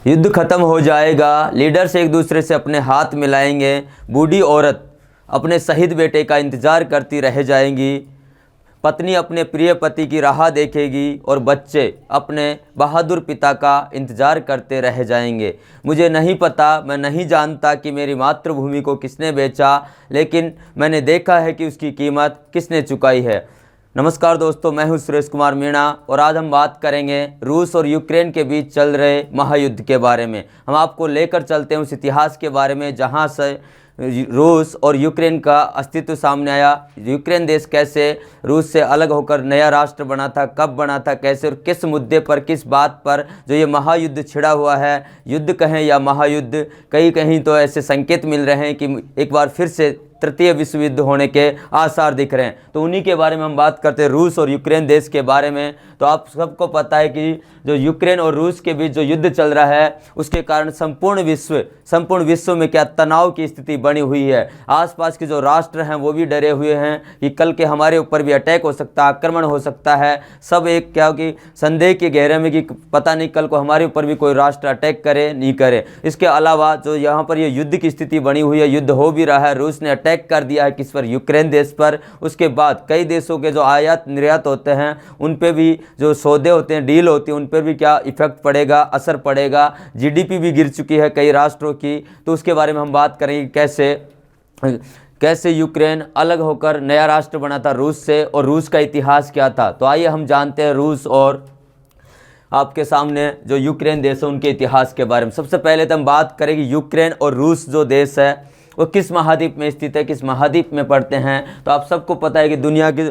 युद्ध खत्म हो जाएगा, लीडर्स एक दूसरे से अपने हाथ मिलाएंगे, बूढ़ी औरत अपने शहीद बेटे का इंतज़ार करती रह जाएंगी, पत्नी अपने प्रिय पति की राह देखेगी और बच्चे अपने बहादुर पिता का इंतज़ार करते रह जाएंगे। मुझे नहीं पता, मैं नहीं जानता कि मेरी मातृभूमि को किसने बेचा, लेकिन मैंने देखा है कि उसकी कीमत किसने चुकाई है। नमस्कार दोस्तों, मैं हूं सुरेश कुमार मीणा और आज हम बात करेंगे रूस और यूक्रेन के बीच चल रहे महायुद्ध के बारे में। हम आपको लेकर चलते हैं उस इतिहास के बारे में जहां से रूस और यूक्रेन का अस्तित्व सामने आया। यूक्रेन देश कैसे रूस से अलग होकर नया राष्ट्र बना था, कब बना था, कैसे और किस मुद्दे पर, किस बात पर जो ये महायुद्ध छिड़ा हुआ है, युद्ध कहें या महायुद्ध, कहीं तो ऐसे संकेत मिल रहे हैं कि एक बार फिर से तृतीय विश्व युद्ध होने के आसार दिख रहे हैं। तो उन्हीं के बारे में हम बात करते हैं, रूस और यूक्रेन देश के बारे में। तो आप सबको पता है कि जो यूक्रेन और रूस के बीच जो युद्ध चल रहा है उसके कारण संपूर्ण विश्व में क्या तनाव की स्थिति बनी हुई है। आसपास के जो राष्ट्र हैं वो भी डरे हुए हैं कि कल के हमारे ऊपर भी अटैक हो सकता है, आक्रमण हो सकता है। सब एक क्या कि संदेह के घेरे में कि पता नहीं कल को हमारे ऊपर भी कोई राष्ट्र अटैक करे नहीं करे। इसके अलावा जो यहाँ पर ये युद्ध की स्थिति बनी हुई है, युद्ध हो भी रहा है, रूस ने अटैक कर दिया है किस पर, यूक्रेन देश पर। उसके बाद कई देशों के जो आयात निर्यात होते हैं उन पे भी जो सौदे होते हैं, डील होती है, उन पर भी क्या इफेक्ट पड़ेगा, असर पड़ेगा। जीडीपी भी गिर चुकी है कई राष्ट्रों की। तो उसके बारे में हम बात करेंगे कैसे यूक्रेन अलग होकर नया राष्ट्र बना था रूस से और रूस का इतिहास क्या था। तो आइए हम जानते हैं रूस और आपके सामने जो यूक्रेन देश है उनके इतिहास के बारे में। सबसे पहले तो हम बात करेंगे यूक्रेन और रूस जो देश है वो किस महाद्वीप में स्थित है, किस महाद्वीप में पड़ते हैं। तो आप सबको पता है कि दुनिया के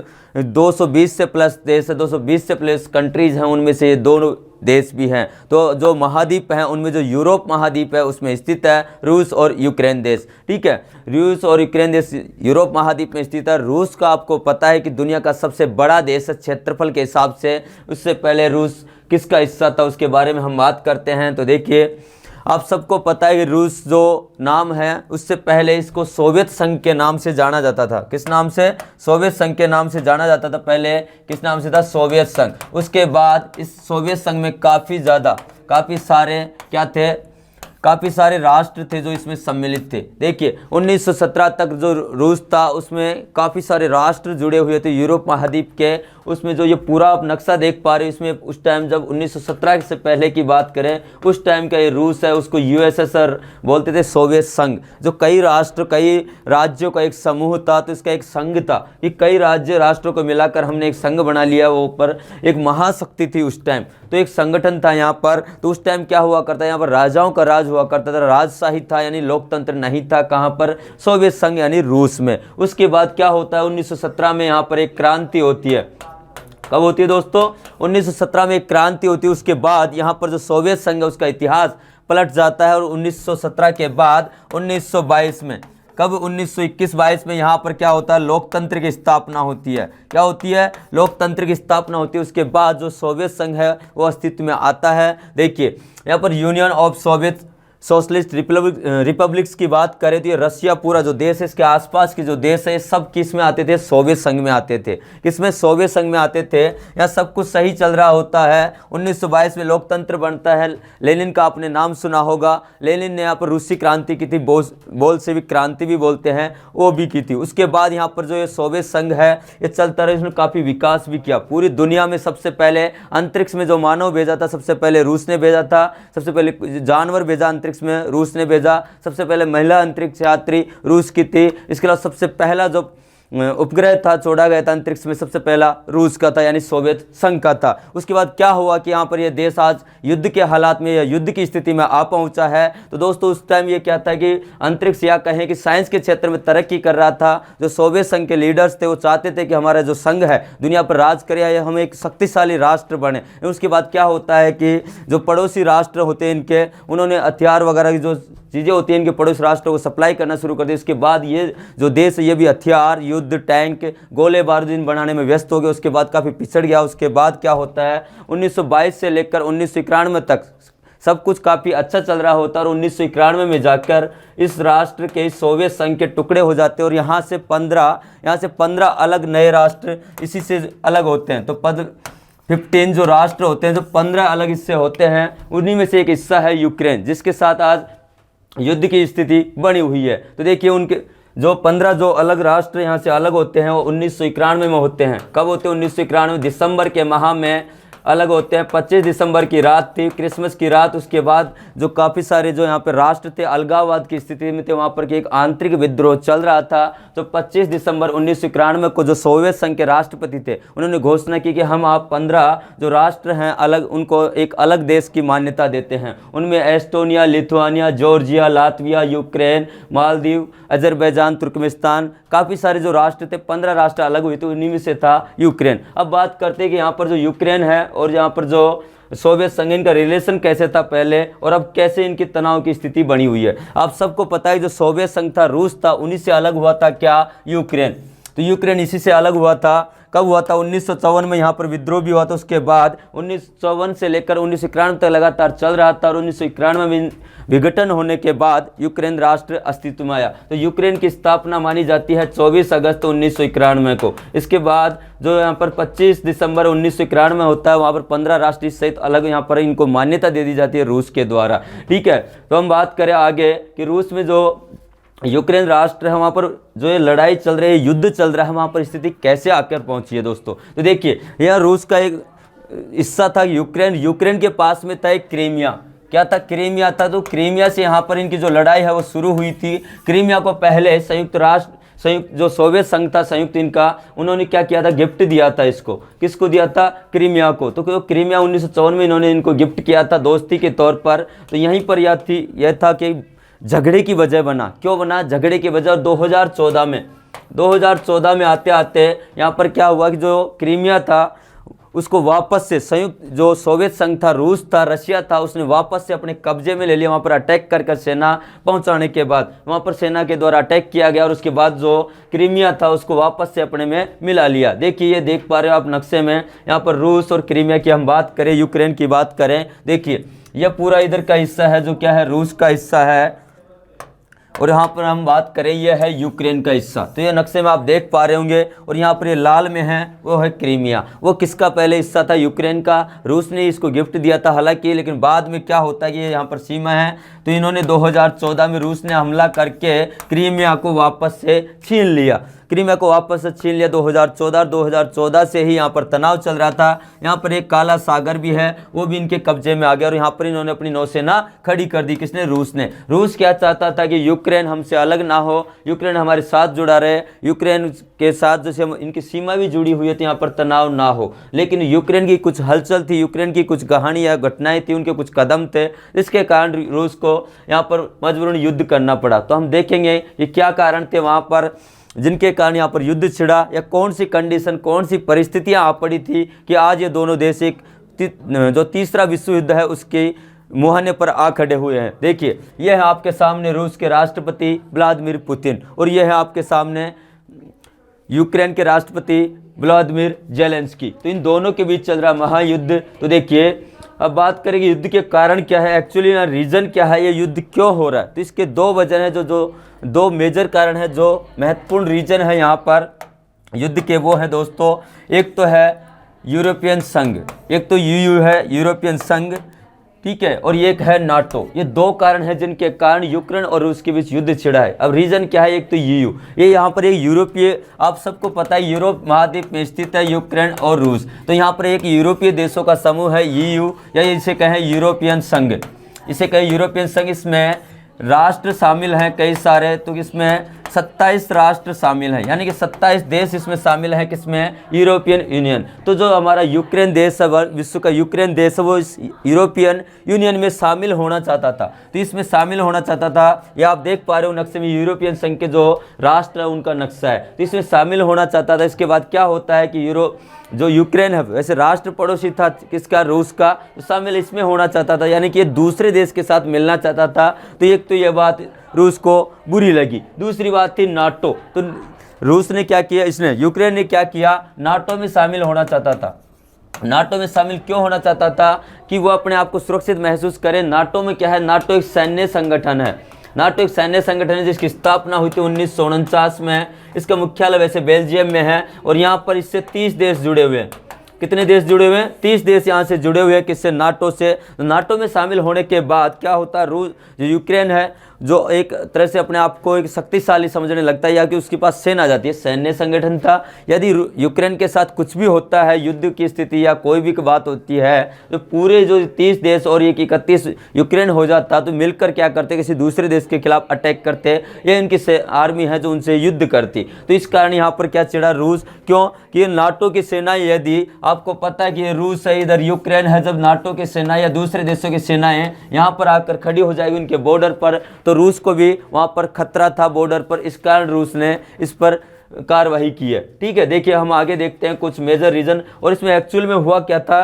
220 से प्लस देश है, 220 से प्लस कंट्रीज़ हैं, उनमें से ये दोनों देश भी हैं। तो जो महाद्वीप हैं उनमें जो यूरोप महाद्वीप है उसमें स्थित है रूस और यूक्रेन देश। ठीक है, रूस और यूक्रेन देश यूरोप महाद्वीप में स्थित है। रूस का आपको पता है कि दुनिया का सबसे बड़ा देश है क्षेत्रफल के हिसाब से। उससे पहले रूस किसका हिस्सा था उसके बारे में हम बात करते हैं। तो देखिए, आप सबको पता है कि रूस जो नाम है उससे पहले इसको सोवियत संघ के नाम से जाना जाता था। किस नाम से? सोवियत संघ के नाम से जाना जाता था। पहले किस नाम से था? सोवियत संघ। उसके बाद इस सोवियत संघ में काफ़ी सारे राष्ट्र थे जो इसमें सम्मिलित थे। देखिए 1917 तक जो रूस था उसमें काफ़ी सारे राष्ट्र जुड़े हुए थे यूरोप महाद्वीप के। उसमें जो ये पूरा आप नक्शा देख पा रहे हो, इसमें उस टाइम जब 1917 से पहले की बात करें, उस टाइम का ये रूस है, उसको यूएसएसआर बोलते थे, सोवियत संघ। जो कई राज्यों का एक समूह था, तो इसका एक संघ था कि कई राष्ट्रों को मिलाकर हमने एक संघ बना लिया। वो ऊपर एक महाशक्ति थी उस टाइम, तो एक संगठन था यहाँ पर। तो उस टाइम क्या हुआ करता है, यहाँ पर राजाओं का राज हुआ करता था, राजशाही था, यानी लोकतंत्र नहीं था। कहाँ पर? सोवियत संघ यानी रूस में। उसके बाद क्या होता है, 1917 में यहाँ पर एक क्रांति होती है। कब होती है दोस्तों? 1917 में एक क्रांति होती है। उसके बाद यहाँ पर जो सोवियत संघ है उसका इतिहास पलट जाता है और 1917 के बाद 1922 में, कब? 1921-22 में यहाँ पर क्या होता है, लोकतंत्र की स्थापना होती है। क्या होती है? लोकतंत्र की स्थापना होती है। उसके बाद जो सोवियत संघ है वो अस्तित्व में आता है। देखिए यहाँ पर union of Soviet socialist republics की बात करें तो ये रशिया पूरा जो देश है, इसके आसपास के जो देश है, सब किस में आते थे? सोवियत संघ में आते थे। किसमें? सोवियत संघ में आते थे। यहाँ सब कुछ सही चल रहा होता है। 1922 में लोकतंत्र बनता है। लेनिन का आपने नाम सुना होगा। लेनिन ने यहाँ पर रूसी क्रांति की थी, बोल्शेविक क्रांति भी बोलते हैं, वो भी की थी। उसके बाद यहाँ पर जो ये सोवियत संघ है ये चलता रहा, इसने काफ़ी विकास भी किया। पूरी दुनिया में सबसे पहले अंतरिक्ष में जो मानव भेजा था, सबसे पहले रूस ने भेजा था। सबसे पहले जानवर भेजा अंतरिक्ष में, रूस ने भेजा। सबसे पहले महिला अंतरिक्ष यात्री रूस की थी। इसके अलावा सबसे पहला जो उपग्रह था छोड़ा गया था अंतरिक्ष में, सबसे पहला रूस का था, यानी सोवियत संघ का था। उसके बाद क्या हुआ कि यहाँ पर यह देश आज युद्ध के हालात में या युद्ध की स्थिति में आ पहुंचा है। तो दोस्तों उस टाइम ये क्या था कि अंतरिक्ष या कहें कि साइंस के क्षेत्र में तरक्की कर रहा था। जो सोवियत संघ के लीडर्स थे वो चाहते थे कि हमारा जो संघ है दुनिया पर राज करे या हम एक शक्तिशाली राष्ट्र बने। उसके बाद क्या होता है कि जो पड़ोसी राष्ट्र होते हैं इनके, उन्होंने हथियार वगैरह की जो चीज़ें होती हैं इनके पड़ोसी राष्ट्रों को सप्लाई करना शुरू कर दी। इसके बाद ये जो देश है ये भी हथियार, युद्ध, टैंक, गोले बारूद बनाने में व्यस्त हो गया। उसके बाद काफ़ी पिछड़ गया। उसके बाद क्या होता है, 1922 से लेकर 1991 तक सब कुछ काफ़ी अच्छा चल रहा होता है और 1991 में जाकर इस राष्ट्र के, इस सोवियत संघ के टुकड़े हो जाते हैं और यहाँ से 15 अलग नए राष्ट्र इसी से अलग होते हैं। तो 15 जो राष्ट्र होते हैं, जो 15 अलग हिस्से होते हैं, उन्हीं में से एक हिस्सा है यूक्रेन, जिसके साथ आज युद्ध की स्थिति बनी हुई है। तो देखिए उनके जो 15 जो अलग राष्ट्र यहाँ से अलग होते हैं वो 1991 में होते हैं। कब होते हैं? 1991 दिसंबर के माह में अलग होते हैं। 25 दिसंबर की रात थी, क्रिसमस की रात। उसके बाद जो काफ़ी सारे जो यहाँ पे राष्ट्र थे अलगाववाद की स्थिति में थे, वहाँ पर कि एक आंतरिक विद्रोह चल रहा था। तो 25 दिसंबर 1991 को जो सोवियत संघ के राष्ट्रपति थे उन्होंने घोषणा की कि हम आप 15 जो राष्ट्र हैं अलग, उनको एक अलग देश की मान्यता देते हैं। उनमें Estonia, Lithuania, Georgia, Latvia, Ukraine, Maldives, Azerbaijan, Turkmenistan, काफ़ी सारे जो राष्ट्र थे, 15 राष्ट्र अलग हुए थे, उन्हीं में से था यूक्रेन। अब बात करते हैं कि यहाँ पर जो यूक्रेन है और यहाँ पर जो सोवियत संघ, इनका रिलेशन कैसे था पहले और अब कैसे इनकी तनाव की स्थिति बनी हुई है। आप सबको पता है जो सोवियत संघ था, रूस था, उन्हीं से अलग हुआ था क्या? यूक्रेन। तो यूक्रेन इसी से अलग हुआ था। कब हुआ था? 1954 में यहाँ पर विद्रोह भी हुआ था। उसके बाद 1954 से लेकर 1991 तक लगातार चल रहा था और 1991 में विघटन होने के बाद यूक्रेन राष्ट्र अस्तित्व में आया। तो यूक्रेन की स्थापना मानी जाती है 24 अगस्त 1991 को। इसके बाद जो यहाँ पर 25 दिसंबर 1991 में होता है, वहाँ पर 15 राष्ट्र सहित अलग यहाँ पर इनको मान्यता दे दी जाती है रूस के द्वारा। ठीक है, तो हम बात करें आगे कि रूस में जो यूक्रेन राष्ट्र है, वहाँ पर जो ये लड़ाई चल रही है, युद्ध चल रहा है, वहाँ पर स्थिति कैसे आकर पहुँची है दोस्तों। तो देखिए यह रूस का एक हिस्सा था यूक्रेन। यूक्रेन के पास में था एक क्रीमिया। क्या था? क्रीमिया था। तो क्रीमिया से यहाँ पर इनकी जो लड़ाई है वो शुरू हुई थी। क्रीमिया को पहले संयुक्त जो सोवियत संघ था, संयुक्त इनका, उन्होंने क्या किया था? गिफ्ट दिया था इसको। किसको दिया था? क्रीमिया को। तो क्रीमिया 1954 में इन्होंने इनको गिफ्ट किया था दोस्ती के तौर पर। तो यहीं पर यह था कि झगड़े की वजह बना। क्यों बना? झगड़े की वजह। 2014 में आते आते यहाँ पर क्या हुआ कि जो क्रीमिया था उसको वापस से संयुक्त जो सोवियत संघ था, रूस था, रशिया था, उसने वापस से अपने कब्जे में ले लिया। वहाँ पर अटैक कर सेना पहुँचाने के बाद वहाँ पर सेना के द्वारा अटैक किया गया और उसके बाद जो क्रीमिया था उसको वापस से अपने में मिला लिया। देखिए ये देख पा रहे हो आप नक्शे में, यहाँ पर रूस और क्रीमिया की हम बात करें, यूक्रेन की बात करें, देखिए यह पूरा इधर का हिस्सा है जो क्या है? रूस का हिस्सा है। और यहाँ पर हम बात करें ये है यूक्रेन का हिस्सा। तो ये नक्शे में आप देख पा रहे होंगे। और यहाँ पर ये लाल में है वो है क्रीमिया। वो किसका पहले हिस्सा था? यूक्रेन का। रूस ने इसको गिफ्ट दिया था हालांकि, लेकिन बाद में क्या होता है कि यहाँ पर सीमा है। तो इन्होंने 2014 में रूस ने हमला करके क्रीमिया को वापस से छीन लिया। क्रीमिया को वापस से छीन लिया 2014 से ही यहाँ पर तनाव चल रहा था। यहाँ पर एक काला सागर भी है, वो भी इनके कब्जे में आ गया और यहाँ पर इन्होंने अपनी नौसेना खड़ी कर दी। किसने? रूस ने। रूस क्या चाहता था कि यूक्रेन हमसे अलग ना हो, यूक्रेन हमारे साथ जुड़ा रहे, यूक्रेन के साथ जैसे इनकी सीमा भी जुड़ी हुई है तो यहाँ पर तनाव ना हो। लेकिन यूक्रेन की कुछ हलचल थी, यूक्रेन की कुछ कहानियाँ, घटनाएँ थी, उनके कुछ कदम थे, जिसके कारण रूस को यहाँ पर मजबूरन युद्ध करना पड़ा। तो हम देखेंगे ये क्या कारण थे वहाँ पर जिनके कारण यहाँ पर युद्ध छिड़ा, या कौन सी कंडीशन, कौन सी परिस्थितियाँ आ पड़ी थी कि आज ये दोनों देश एक जो तीसरा विश्व युद्ध है उसके मुहाने पर आ खड़े हुए हैं। देखिए यह है आपके सामने रूस के राष्ट्रपति व्लादिमीर पुतिन और यह है आपके सामने यूक्रेन के राष्ट्रपति व्लादिमीर जेलेंस्की। तो इन दोनों के बीच चल रहा महायुद्ध। तो देखिए अब बात करेंगे युद्ध के कारण क्या है, एक्चुअली ना रीज़न क्या है, ये युद्ध क्यों हो रहा है। तो इसके दो वजह हैं, जो दो मेजर कारण है, जो महत्वपूर्ण रीजन है यहाँ पर युद्ध के, वो है दोस्तों, एक तो है यूरोपियन संघ, एक तो यूयू है यूरोपियन संघ, ठीक है, और एक है नाटो। ये दो कारण हैं जिनके कारण यूक्रेन और रूस के बीच युद्ध छिड़ा है। अब रीजन क्या है? एक तो यूयू, ये यहाँ पर एक यूरोपीय, आप सबको पता है यूरोप महाद्वीप में स्थित है यूक्रेन और रूस। तो यहाँ पर एक यूरोपीय देशों का समूह है यूयू, या इसे कहें यूरोपियन संघ, इसे कहें यूरोपियन संघ। इसमें राष्ट्र शामिल हैं कई सारे, तो इसमें 27 राष्ट्र शामिल हैं, यानी कि 27 देश इसमें शामिल हैं। किसमें? European union. तो जो हमारा यूक्रेन देश है, विश्व का यूक्रेन देश है, वो इस यूरोपियन यूनियन में शामिल होना चाहता था। तो इसमें शामिल होना चाहता था, ये आप देख पा रहे हो नक्शे में यूरोपियन संघ के जो राष्ट्र है उनका नक्शा है। तो इसमें शामिल होना चाहता था। इसके बाद क्या होता है कि जो यूक्रेन है वैसे राष्ट्र पड़ोसी था किसका? रूस का, तो शामिल इसमें होना चाहता था, यानी कि ये दूसरे देश के साथ मिलना चाहता था। तो एक तो ये बात रूस को बुरी लगी। दूसरी बात थी नाटो। तो रूस ने क्या किया, इसने यूक्रेन ने क्या किया, नाटो में शामिल होना चाहता था। नाटो में शामिल क्यों होना चाहता था? कि वो अपने आप को सुरक्षित महसूस करे। नाटो में क्या है? नाटो एक सैन्य संगठन है। नाटो एक सैन्य संगठन है जिसकी स्थापना हुई थी 1949 में। इसका मुख्यालय वैसे बेल्जियम में है और यहाँ पर इससे 30 देश जुड़े हुए हैं। कितने देश जुड़े हुए हैं? 30 देश यहाँ से जुड़े हुए हैं। किससे? नाटो से। तो नाटो में शामिल होने के बाद क्या होता है, रूस जो यूक्रेन है, जो एक तरह से अपने आप को एक शक्तिशाली समझने लगता है, या कि उसके पास सेना आ जाती है, सैन्य संगठन था। यदि यूक्रेन के साथ कुछ भी होता है, युद्ध की स्थिति या कोई भी बात होती है, तो पूरे जो 30 देश और एक 31 यूक्रेन हो जाता, तो मिलकर क्या करते, किसी दूसरे देश के खिलाफ अटैक करते, या इनकी आर्मी है जो उनसे युद्ध करती। तो इस कारण यहाँ पर क्या चिढ़ा रूस, क्यों कि नाटो की सेना, यदि आपको पता है कि रूस है, इधर यूक्रेन है, जब नाटो की सेना या दूसरे देशों की सेनाएं यहाँ पर आकर खड़ी हो जाएगी उनके बॉर्डर पर, तो रूस को भी वहाँ पर खतरा था बॉर्डर पर। इस कारण रूस ने इस पर कार्रवाई की है। ठीक है, देखिए हम आगे देखते हैं कुछ मेजर रीजन, और इसमें एक्चुअल में हुआ क्या था।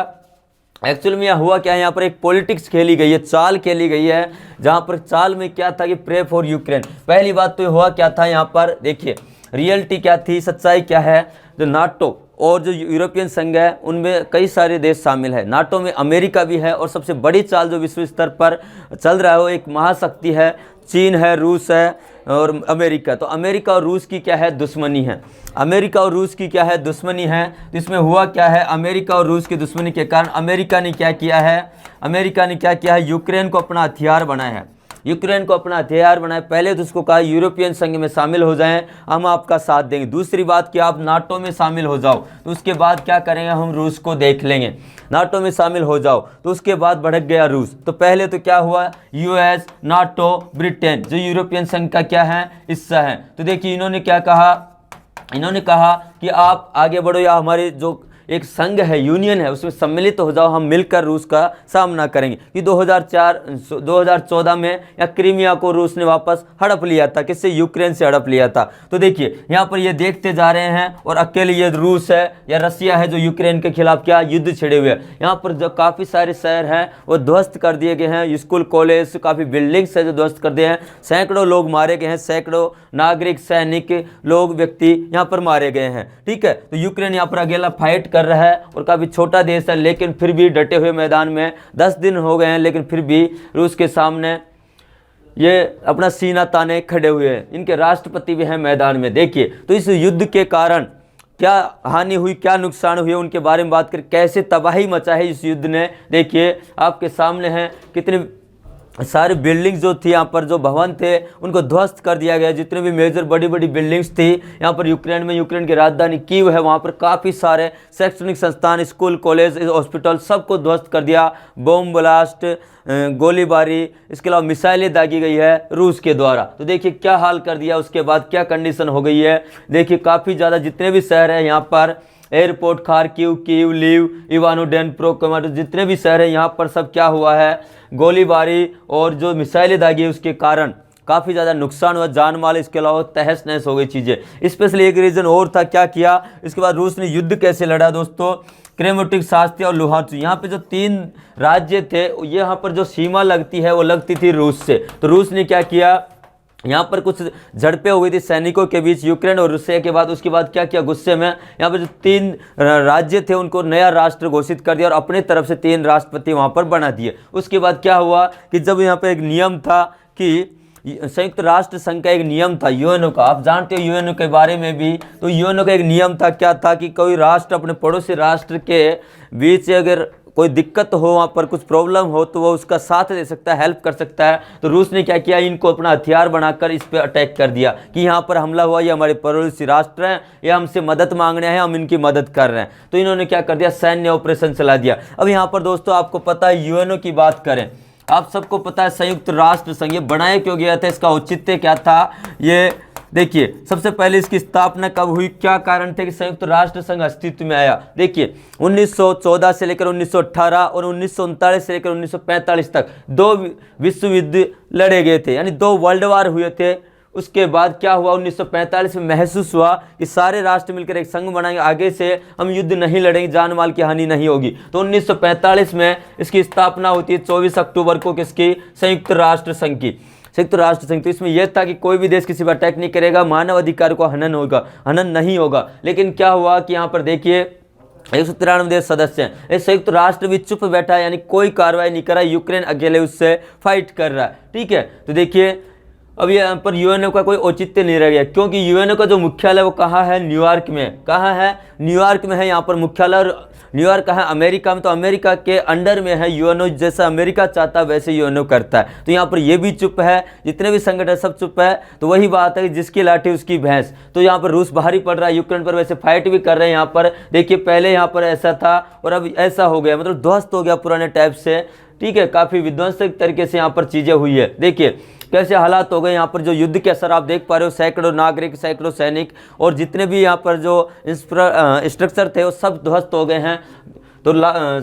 एक्चुअल में हुआ क्या है, यहाँ पर एक पॉलिटिक्स खेली गई है, चाल खेली गई है, जहाँ पर चाल में क्या था कि प्रे फॉर यूक्रेन। पहली बात तो हुआ क्या था, यहाँ पर देखिए रियलिटी क्या थी, सच्चाई क्या है। जो नाटो और जो यूरोपियन संघ है, उनमें कई सारे देश शामिल है। नाटो में अमेरिका भी है, और सबसे बड़ी चाल जो विश्व स्तर पर चल रहा है वो एक महाशक्ति है, चीन है, रूस है और अमेरिका। तो अमेरिका और रूस की क्या है, दुश्मनी है। अमेरिका और रूस की क्या है, दुश्मनी है। तो इसमें हुआ क्या है, अमेरिका और रूस की दुश्मनी के कारण अमेरिका ने क्या किया है, अमेरिका ने क्या किया है, यूक्रेन को अपना हथियार बनाया है। यूक्रेन को अपना हथियार बनाए। पहले तो उसको कहा यूरोपियन संघ में शामिल हो जाएं, हम आपका साथ देंगे। दूसरी बात कि आप नाटो में शामिल हो जाओ, तो उसके बाद क्या करेंगे, हम रूस को देख लेंगे। नाटो में शामिल हो जाओ, तो उसके बाद भड़क गया रूस। तो पहले तो क्या हुआ, यूएस, नाटो, ब्रिटेन जो यूरोपियन संघ का क्या है, हिस्सा है। तो देखिए इन्होंने क्या कहा, इन्होंने कहा कि आप आगे बढ़ो, या हमारे जो एक संघ है, यूनियन है, उसमें सम्मिलित हो जाओ, हम मिलकर रूस का सामना करेंगे। कि 2014 में या क्रीमिया को रूस ने वापस हड़प लिया था, किससे, यूक्रेन से हड़प लिया था। तो देखिए यहाँ पर ये देखते जा रहे हैं, और अकेले ये रूस है या रसिया है जो यूक्रेन के खिलाफ क्या युद्ध छिड़े हुए हैं। यहाँ पर जो काफ़ी सारे शहर हैं वो ध्वस्त कर दिए गए हैं, स्कूल कॉलेज काफ़ी बिल्डिंग्स है जो ध्वस्त कर दिए हैं, सैकड़ों लोग मारे गए हैं, सैकड़ों नागरिक, सैनिक लोग, व्यक्ति यहाँ पर मारे गए हैं। ठीक है, तो यूक्रेन यहाँ पर अकेला फाइट कर रहा है, और काफ़ी छोटा देश है, लेकिन फिर भी डटे हुए मैदान में 10 दिन हो गए हैं, लेकिन फिर भी रूस के सामने ये अपना सीना ताने खड़े हुए हैं। इनके राष्ट्रपति भी हैं मैदान में। देखिए तो इस युद्ध के कारण क्या हानि हुई, क्या नुकसान हुए, उनके बारे में बात करें, कैसे तबाही मचा है इस युद्ध ने। देखिए आपके सामने हैं, कितने सारी बिल्डिंग्स जो थी, यहाँ पर जो भवन थे उनको ध्वस्त कर दिया गया। जितने भी मेजर बड़ी बड़ी बिल्डिंग्स थी यहाँ पर यूक्रेन में, यूक्रेन की राजधानी कीव है, वहाँ पर काफ़ी सारे शैक्षणिक संस्थान, स्कूल, कॉलेज, हॉस्पिटल सबको ध्वस्त कर दिया। बम ब्लास्ट, गोलीबारी, इसके अलावा मिसाइलें दागी गई है रूस के द्वारा। तो देखिए क्या हाल कर दिया, उसके बाद क्या कंडीशन हो गई है। देखिए काफ़ी ज़्यादा जितने भी शहर हैं यहाँ पर, एयरपोर्ट, खार्किव, कीव, लीव, इवानो, डेनप्रो, जितने भी शहर हैं यहाँ पर सब क्या हुआ है, गोलीबारी और जो मिसाइलें दागी है उसके कारण काफ़ी ज़्यादा नुकसान हुआ, जान माल, इसके अलावा तहस नहस हो गई चीज़ें। स्पेशली एक रीज़न और था, क्या किया इसके बाद रूस ने युद्ध कैसे लड़ा दोस्तों, क्रेमोटिक, शास्त्री और लुहांस्क, यहाँ पे जो 3 राज्य थे, यहाँ पर जो सीमा लगती है वो लगती थी रूस से। तो रूस ने क्या किया, यहाँ पर कुछ झड़पें हो गई थी सैनिकों के बीच, यूक्रेन और रूसिया के बाद। उसके बाद क्या किया, गुस्से में यहाँ पर जो 3 राज्य थे उनको नया राष्ट्र घोषित कर दिया, और अपने तरफ से 3 राष्ट्रपति वहाँ पर बना दिए। उसके बाद क्या हुआ कि जब यहाँ पर एक नियम था कि संयुक्त राष्ट्र संघ का एक नियम था यूएनओ का, आप जानते हो यूएनओ के बारे में भी। तो यूएनओ का एक नियम था, क्या था कि कोई राष्ट्र अपने पड़ोसी राष्ट्र के बीच अगर कोई दिक्कत हो, वहाँ पर कुछ प्रॉब्लम हो, तो वो उसका साथ दे सकता है, हेल्प कर सकता है। तो रूस ने क्या किया, इनको अपना हथियार बनाकर इस पर अटैक कर दिया कि यहाँ पर हमला हुआ, ये हमारे पड़ोसी राष्ट्र हैं, ये हमसे मदद मांग रहे हैं, हम इनकी मदद कर रहे हैं। तो इन्होंने क्या कर दिया, सैन्य ऑपरेशन चला दिया। अब यहाँ पर दोस्तों आपको पता है यूएनओ की बात करें, आप सबको पता है संयुक्त राष्ट्र संघ ये बनाया क्यों गया था, इसका औचित्य क्या था। ये देखिए सबसे पहले इसकी स्थापना कब हुई, क्या कारण थे कि संयुक्त राष्ट्र संघ अस्तित्व में आया। देखिए 1914 से लेकर 1918 और 1939 से लेकर 1945 तक 2 विश्व युद्ध लड़े गए थे, यानी 2 वर्ल्ड वार हुए थे। उसके बाद क्या हुआ, 1945 में महसूस हुआ कि सारे राष्ट्र मिलकर एक संघ बनाएंगे, आगे से हम युद्ध नहीं लड़ेंगे, जान माल की हानि नहीं होगी। तो 1945 में इसकी स्थापना होती है, 24 अक्टूबर को, किसकी, संयुक्त राष्ट्र संघ की, संयुक्त राष्ट्र संघ। तो इसमें यह था कि कोई भी देश किसी पर अटैक नहीं करेगा, मानव अधिकार को हनन नहीं होगा। लेकिन क्या हुआ कि यहाँ पर देखिए 193 देश सदस्य हैं, संयुक्त राष्ट्र भी चुप बैठा है, यानी कोई कार्रवाई नहीं कर रहा है, यूक्रेन अकेले उससे फाइट कर रहा है। ठीक है, तो देखिए अब यहाँ पर यूएनओ का कोई औचित्य नहीं रह गया, क्योंकि यूएनओ का जो मुख्यालय वो कहाँ है, न्यूयॉर्क में। कहाँ है, न्यूयॉर्क में है यहाँ पर मुख्यालय। और न्यूयॉर्क कहाँ है, अमेरिका में, तो अमेरिका के अंडर में है यूएनओ। जैसा अमेरिका चाहता है वैसे यूएनओ करता है। तो यहाँ पर ये भी चुप है, जितने भी संगठन सब चुप है। तो वही बात है कि जिसकी लाठी उसकी भैंस। तो यहाँ पर रूस भारी पड़ रहा है यूक्रेन पर, वैसे फाइट भी कर रहे हैं यहाँ पर। देखिए पहले यहाँ पर ऐसा था और अब ऐसा हो गया, मतलब ध्वस्त हो गया पुराने टाइप से। ठीक है, काफ़ी विध्वंसक तरीके से यहाँ पर चीज़ें हुई है। देखिए कैसे हालात हो गए यहाँ पर, जो युद्ध के असर आप देख पा रहे हो। सैकड़ों नागरिक, सैकड़ों सैनिक और जितने भी यहाँ पर जो स्ट्रक्चर थे वो सब ध्वस्त हो गए हैं। तो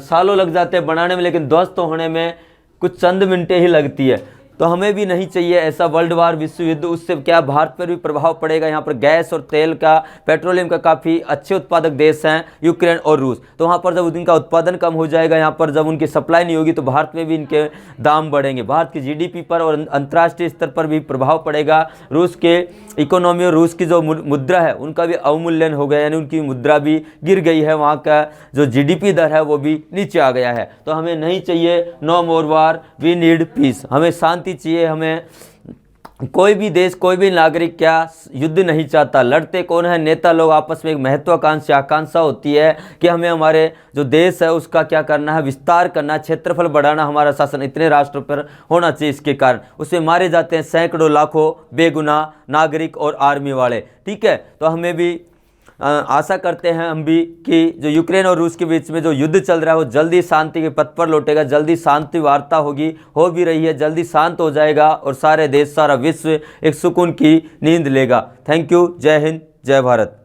सालों लग जाते हैं बनाने में, लेकिन ध्वस्त होने में कुछ चंद मिनटें ही लगती है। तो हमें भी नहीं चाहिए ऐसा वर्ल्ड वार, विश्व युद्ध। उससे क्या भारत पर भी प्रभाव पड़ेगा। यहाँ पर गैस और तेल का, पेट्रोलियम का काफ़ी अच्छे उत्पादक देश हैं यूक्रेन और रूस। तो वहाँ पर जब उनका उत्पादन कम हो जाएगा, यहाँ पर जब उनकी सप्लाई नहीं होगी, तो भारत में भी इनके दाम बढ़ेंगे। भारत की जीडीपी पर और अंतर्राष्ट्रीय स्तर पर भी प्रभाव पड़ेगा। रूस के इकोनॉमी और रूस की जो मुद्रा है उनका भी अवमूल्यन हो गया, यानी उनकी मुद्रा भी गिर गई है। वहाँ का जो जीडीपी दर है वो भी नीचे आ गया है। तो हमें नहीं चाहिए no more war, we need peace. हमें शांति चाहिए। हमें कोई भी देश, कोई भी नागरिक क्या युद्ध नहीं चाहता। लड़ते कौन है, नेता लोग आपस में। एक महत्वाकांक्षी आकांक्षा होती है कि हमें हमारे जो देश है उसका क्या करना है, विस्तार करना, क्षेत्रफल बढ़ाना। हमारा शासन इतने राष्ट्रों पर होना चाहिए। इसके कारण उसमें मारे जाते हैं सैकड़ों लाखों बेगुनाह नागरिक और आर्मी वाले। ठीक है, तो हमें भी आशा करते हैं हम भी कि जो यूक्रेन और रूस के बीच में जो युद्ध चल रहा है वो जल्दी शांति के पथ पर लौटेगा। जल्दी शांति वार्ता होगी, हो भी रही है, जल्दी शांत हो जाएगा और सारे देश, सारा विश्व एक सुकून की नींद लेगा। Thank you. जय हिंद, जय भारत।